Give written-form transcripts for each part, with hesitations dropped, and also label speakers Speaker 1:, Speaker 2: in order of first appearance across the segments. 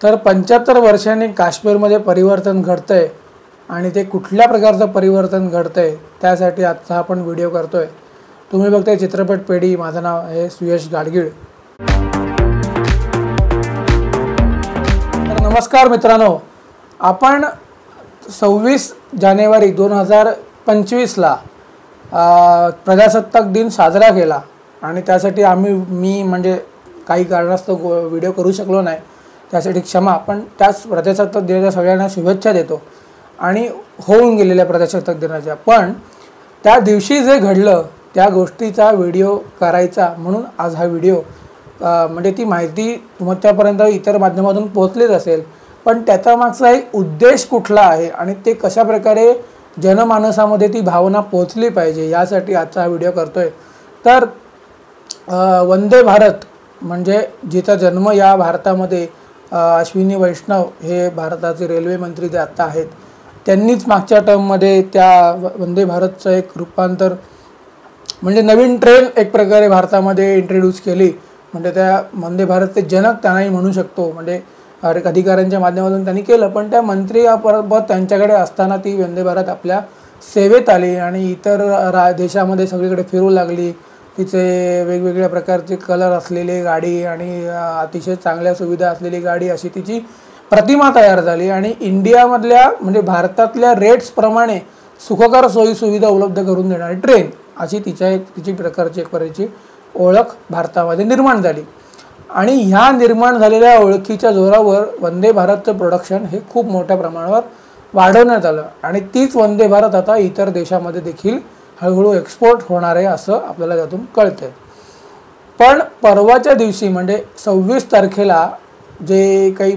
Speaker 1: तर 75 वर्षांनी काश्मीरमध्ये परिवर्तन घडतंय आणि ते कुठल्या प्रकारचं परिवर्तन घडतंय त्यासाठी आजचा आपण व्हिडिओ करतोय। तुम्ही बघताय चित्रपट पेढी, माझं नाव आहे सुयश गाडगीळ। तर नमस्कार मित्रांनो, आपण 26 जानेवारी 2025 ला प्रजासत्ताक दिन साजरा केला आणि त्यासाठी मी म्हणजे काही कारणास्तव व्हिडिओ करू शकलो नाही, त्यासाठी क्षमा। पण त्याच प्रजासत्ताक दिनाच्या सगळ्यांना शुभेच्छा देतो आणि होऊन गेलेल्या प्रजासत्ताक दिनाच्या। पण त्या दिवशी जे घडलं त्या गोष्टीचा व्हिडिओ करायचा म्हणून आज हा व्हिडिओ, म्हणजे ती माहिती तुमच्यापर्यंत इतर माध्यमातून पोहोचलीच असेल, पण त्याचा मागचा एक उद्देश कुठला आहे आणि ते कशा प्रकारे जनमानसामध्ये ती भावना पोहोचली पाहिजे यासाठी आजचा हा व्हिडिओ करतोय। तर वंदे भारत म्हणजे जिचा जन्म या भारतामध्ये अश्विनी वैष्णव हे भारताचे रेल्वे मंत्री जे आता आहेत त्यांनीच मागच्या टर्ममध्ये त्या वंदे भारतचं एक रूपांतर म्हणजे नवीन ट्रेन एक प्रकारे भारतामध्ये इंट्रोड्यूस केली। म्हणजे त्या वंदे भारतचे जनक त्यांनाही म्हणू शकतो, म्हणजे अधिकाऱ्यांच्या माध्यमातून त्यांनी केलं। पण त्या मंत्री पद त्यांच्याकडे असताना ती वंदे भारत आपल्या सेवेत आली आणि इतर देशामध्ये सगळीकडे फिरू लागली। तिचे वेगवेगळ्या प्रकारचे कलर असलेली गाडी आणि अतिशय चांगल्या सुविधा असलेली गाडी अशी तिची प्रतिमा तयार झाली आणि इंडियामधल्या म्हणजे भारतातल्या रेट्सप्रमाणे सुखकर सोयीसुविधा उपलब्ध करून देणारी ट्रेन अशी तिची प्रकारची ओळख भारतामध्ये निर्माण झाली। आणि ह्या निर्माण झालेल्या ओळखीच्या जोरावर वंदे भारतचं प्रोडक्शन हे खूप मोठ्या प्रमाणावर वाढवण्यात आलं आणि तीच वंदे भारत आता इतर देशामध्ये देखील हळूहळू एक्सपोर्ट होणार आहे असं आपल्याला त्यातून कळतंय। पण परवाच्या दिवशी म्हणजे 26 तारखेला जे काही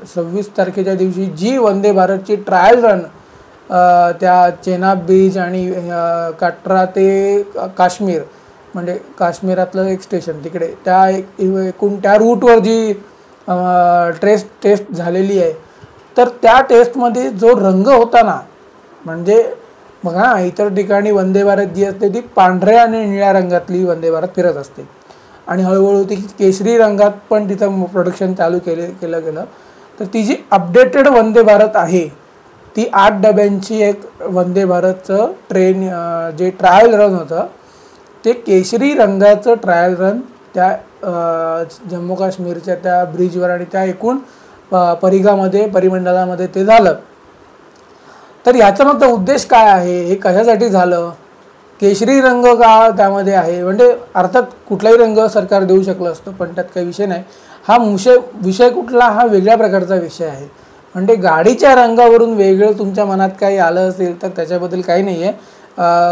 Speaker 1: 26 तारखेच्या दिवशी जी वंदे भारतची ट्रायल रन त्या चेनाब बीच आणि कटरा ते काश्मीर म्हणजे काश्मीरातलं एक स्टेशन तिकडे त्या एकूण त्या रूटवर जी टेस्ट झालेली आहे, तर त्या टेस्टमध्ये जो रंग होता ना, म्हणजे बघा इतर ठिकाणी वंदे भारत जी असते ती पांढऱ्या आणि निळ्या रंगातली वंदे भारत फिरत असते आणि हळूहळू ती केशरी रंगात पण तिचं प्रोडक्शन चालू केलं गेलं। तर ती जी अपडेटेड वंदे भारत आहे ती 8 डब्यांची एक वंदे भारतचं ट्रेन जे ट्रायल रन होतं ते केशरी रंगाचं ट्रायल रन त्या जम्मू काश्मीरच्या त्या ब्रिजवर आणि त्या एकूण परिमंडळामध्ये ते झालं। तर याचा मग उद्देश काय आहे, हे कशासाठी झालं, केशरी रंग का त्यामध्ये आहे, म्हणजे अर्थात कुठलाही रंग सरकार देऊ शकलं असतं पण त्यात काही विषय नाही। हा विषय कुठला, हा वेगळ्या प्रकारचा विषय आहे। म्हणजे गाडीच्या रंगावरून वेगळं तुमच्या मनात काही आलं असेल तर त्याच्याबद्दल काही नाही आहे।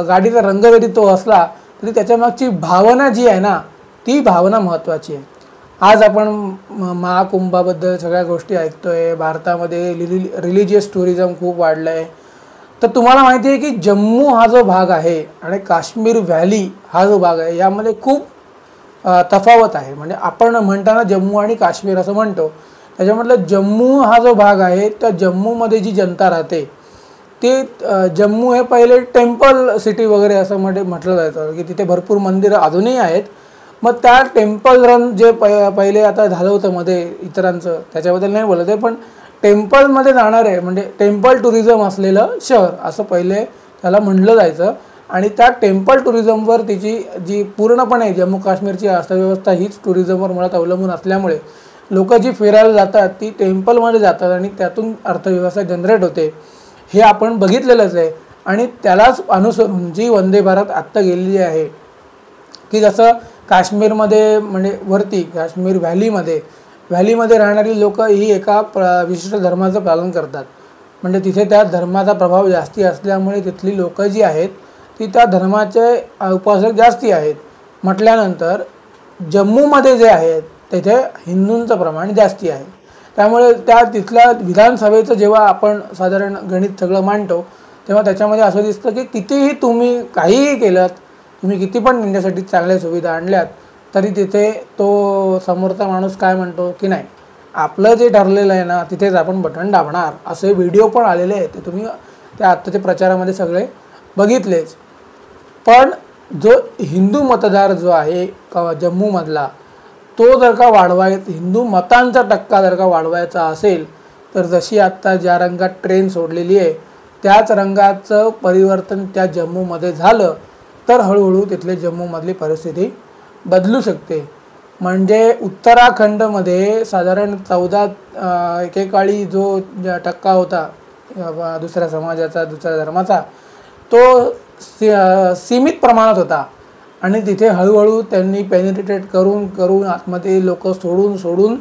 Speaker 1: गाडीचा रंग जरी तो असला तरी त्याच्यामागची भावना जी आहे ना, ती भावना महत्त्वाची आहे। आज आपण महाकुंभाबद्दल सगळ्या गोष्टी ऐकतोय, भारतामध्ये रिलिजियस टुरिझम खूप वाढलं आहे। तर तुम्हाला माहिती आहे की जम्मू हा जो भाग आहे आणि काश्मीर व्हॅली हा जो भाग आहे यामध्ये खूप तफावत आहे। म्हणजे आपण म्हणताना जम्मू आणि काश्मीर असं म्हणतो, त्याच्यामधलं जम्मू हा जो भाग आहे त्या जम्मूमध्ये जी जनता राहते ते जम्मू हे पहिले टेम्पल सिटी वगैरे असं म्हटलं जायचं की तिथे भरपूर मंदिरं अजूनही आहेत। मग त्या टेम्पल रन जे पहिले आता झालं होतं मध्ये इतरांचं, त्याच्याबद्दल नाही बोलत आहे, पण टेम्पलमध्ये जाणार आहे म्हणजे टेम्पल टुरिझम असलेलं शहर असं पहिले त्याला म्हटलं जायचं। आणि त्या टेम्पल टुरिझमवर तिची जी पूर्णपणे जम्मू काश्मीरची अर्थव्यवस्था हीच टुरिझमवर मुळात अवलंबून असल्यामुळे लोक जी फिरायला जातात ती टेम्पलमध्ये जातात आणि त्यातून अर्थव्यवस्था जनरेट होते, हे आपण बघितलेलंच आहे। आणि त्यालाच अनुसरून जी वंदे भारत आत्ता गेलेली आहे की जसं काश्मीरमध्ये म्हणजे वरती काश्मीर व्हॅलीमध्ये राहणारी लोक ही एका विशिष्ट धर्माचं पालन करतात, म्हणजे तिथे त्या धर्माचा प्रभाव जास्ती असल्यामुळे तिथली लोक जी आहेत ती त्या धर्माचे उपासक जास्ती आहेत। म्हटल्यानंतर जम्मूमध्ये जे आहेत तिथे हिंदूंचं प्रमाण जास्ती आहे, त्यामुळे त्या तिथल्या विधानसभेचं जेव्हा आपण साधारण गणित सगळं मांडतो तेव्हा त्याच्यामध्ये असं दिसतं की कितीही तुम्ही काहीही केलं, तुम्ही किती पण त्यांच्यासाठी चांगल्या सुविधा आणल्यात तरी तिथे तो समोरचा माणूस काय म्हणतो की नाही आपलं जे ठरलेलं आहे ना तिथेच आपण बटन दाबणार, असे व्हिडिओ पण आलेले आहेत, ते तुम्ही त्या आत्ताच्या प्रचारामध्ये सगळे बघितलेच। पण जो हिंदू मतदार जो आहे जम्मूमधला तो जर का हिंदू मतांचा टक्का जर का वाढवायचा असेल तर जशी आत्ता ज्या रंगात ट्रेन सोडलेली आहे त्याच रंगाचं परिवर्तन त्या जम्मूमध्ये झालं तर हळूहळू तिथले जम्मूमधली परिस्थिती बदलू शकते. म्हणजे उत्तराखंडमध्ये साधारण 14 एकेकाळी जो टक्का होता दुसऱ्या समाजाचा, दुसऱ्या धर्माचा, तो सीमित प्रमाणात होता आणि तिथे हळूहळू त्यांनी पेनिट्रेट करून आतमध्ये लोक सोडून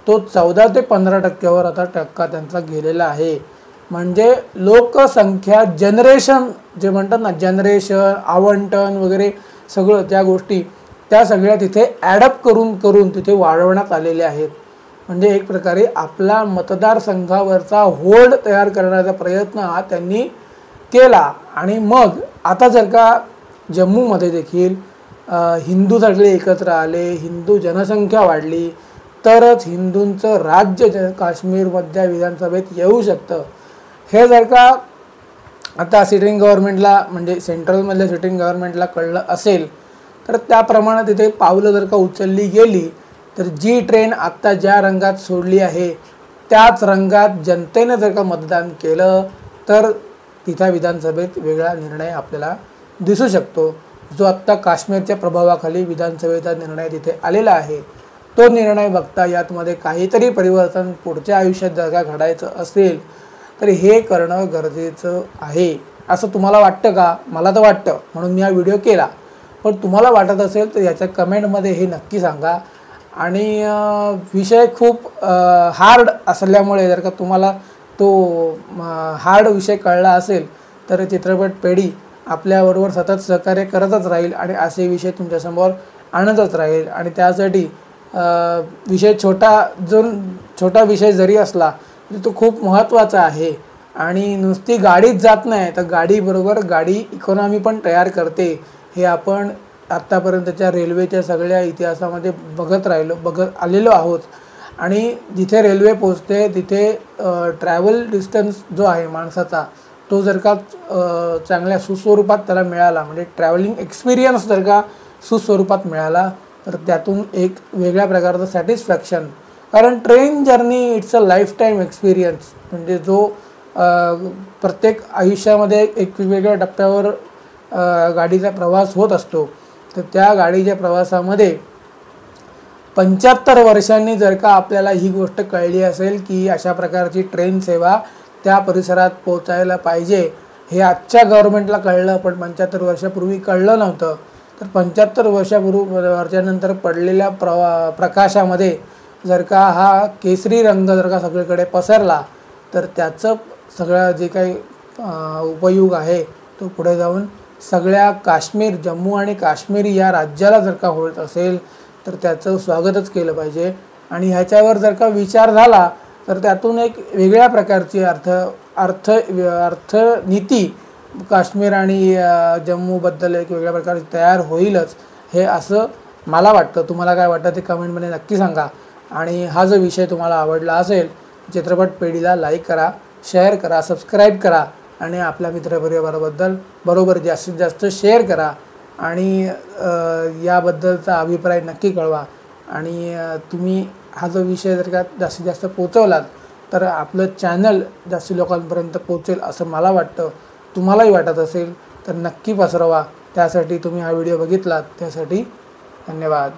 Speaker 1: तो 14 ते 15% आता टक्का त्यांचा गेलेला आहे. म्हणजे लोकसंख्या जनरेशन जे म्हणतात ना, जनरेशन आवंटन वगैरे सगळं त्या गोष्टी त्या सगळ्या तिथे ॲडअप करून तिथे वाढवण्यात आलेल्या आहेत. म्हणजे एक प्रकारे आपला मतदारसंघावरचा होल्ड तयार करण्याचा प्रयत्न हा त्यांनी केला. आणि मग आता जर का जम्मूमध्ये देखील हिंदू सगळे एकत्र आले, हिंदू जनसंख्या वाढली तरच हिंदूंचं राज्य काश्मीरमधल्या विधानसभेत येऊ शकतं. हे जर का आता सिटिंग गव्हर्नमेंटला म्हणजे सेंट्रलमधल्या सिटिंग गव्हर्नमेंटला कळलं असेल तर त्याप्रमाणे तिथे पावलं जर का उचलली गेली तर जी ट्रेन आत्ता ज्या रंगात सोडली आहे त्याच रंगात जनतेने जर का मतदान केलं तर तिथं विधानसभेत वेगळा निर्णय आपल्याला दिसू शकतो. जो आत्ता काश्मीरच्या प्रभावाखाली विधानसभेचा निर्णय तिथे आलेला आहे तो निर्णय बघता यातमध्ये काहीतरी परिवर्तन पुढच्या आयुष्यात जर का घडायचं असेल तर हे करणं गरजेचं आहे. असं तुम्हाला वाटतं का? मला तर वाटतं, म्हणून मी हा व्हिडिओ केला. पण तुम्हाला वाटत असेल तर याच्या कमेंटमध्ये हे नक्की सांगा. आणि विषय खूप हार्ड असल्यामुळे जर का तुम्हाला तो हार्ड विषय कळला असेल तर चित्रपट पेढी आपल्याबरोबर सतत सहकार्य करतच राहील आणि असे विषय तुमच्यासमोर आणतच राहील. आणि त्यासाठी विषय छोटा विषय जरी असला तरी तो खूप महत्त्वाचा आहे. आणि नुसती गाडीच जात नाही तर गाडी इकॉनॉमी पण तयार करते. हे आपण आत्तापर्यंतच्या रेल्वेच्या सगळ्या इतिहासामध्ये बघत आलेलो आहोत. आणि जिथे रेल्वे पोचते तिथे ट्रॅव्हल डिस्टन्स जो आहे माणसाचा तो जर का चांगल्या सुस्वरूपात त्याला मिळाला, म्हणजे ट्रॅव्हलिंग एक्सपिरियन्स जर का सुस्वरूपात मिळाला तर त्यातून एक वेगळ्या प्रकारचं सॅटिस्फॅक्शन, कारण train journey it's a life time experience. म्हणजे जो प्रत्येक आयुष्यामध्ये एक वेगवेगळ्या टप्प्यावर गाडीचा प्रवास होत असतो. तर त्या गाडीच्या प्रवासामध्ये 75 वर्षांनी जर का आपल्याला ही गोष्ट कळली असेल की अशा प्रकारची ट्रेन सेवा त्या परिसरात पोचायला पाहिजे, हे आजच्या गव्हर्नमेंटला कळलं पण 75 वर्षापूर्वी कळलं नव्हतं. तर 75 वर्षानंतर पडलेल्या प्रकाशामध्ये जर का हा केसरी रंग जर का सगळीकडे पसरला तर त्याचं सगळं जे काही उपयोग आहे तो पुढे जाऊन सगळ्या जम्मू आणि काश्मीर या राज्याला जर का होत असेल तर त्याचं स्वागतच केलं पाहिजे. आणि ह्याच्यावर जर का विचार झाला तर त्यातून एक वेगळ्या प्रकारची अर्थनीती काश्मीर आणि जम्मूबद्दल एक वेगळ्या प्रकारची तयार होईलच, हे असं मला वाटतं. तुम्हाला काय वाटतं ते कमेंटमध्ये नक्की सांगा. आणि हा जो विषय तुम्हाला आवडला असेल चित्रपट पेढीला लाईक करा, शेअर करा, सबस्क्राईब करा आणि आपल्या मित्रपरिवाराबरोबर जास्तीत जास्त शेअर करा. आणि याबद्दलचा अभिप्राय नक्की कळवा. आणि तुम्ही हा जो विषय जर का जास्तीत जास्त पोचवलात तर आपलं चॅनल जास्त लोकांपर्यंत पोचेल असं मला वाटतं. तुम्हालाही वाटत असेल तर नक्की पसरवा. त्यासाठी तुम्ही हा व्हिडिओ बघितलात त्यासाठी धन्यवाद.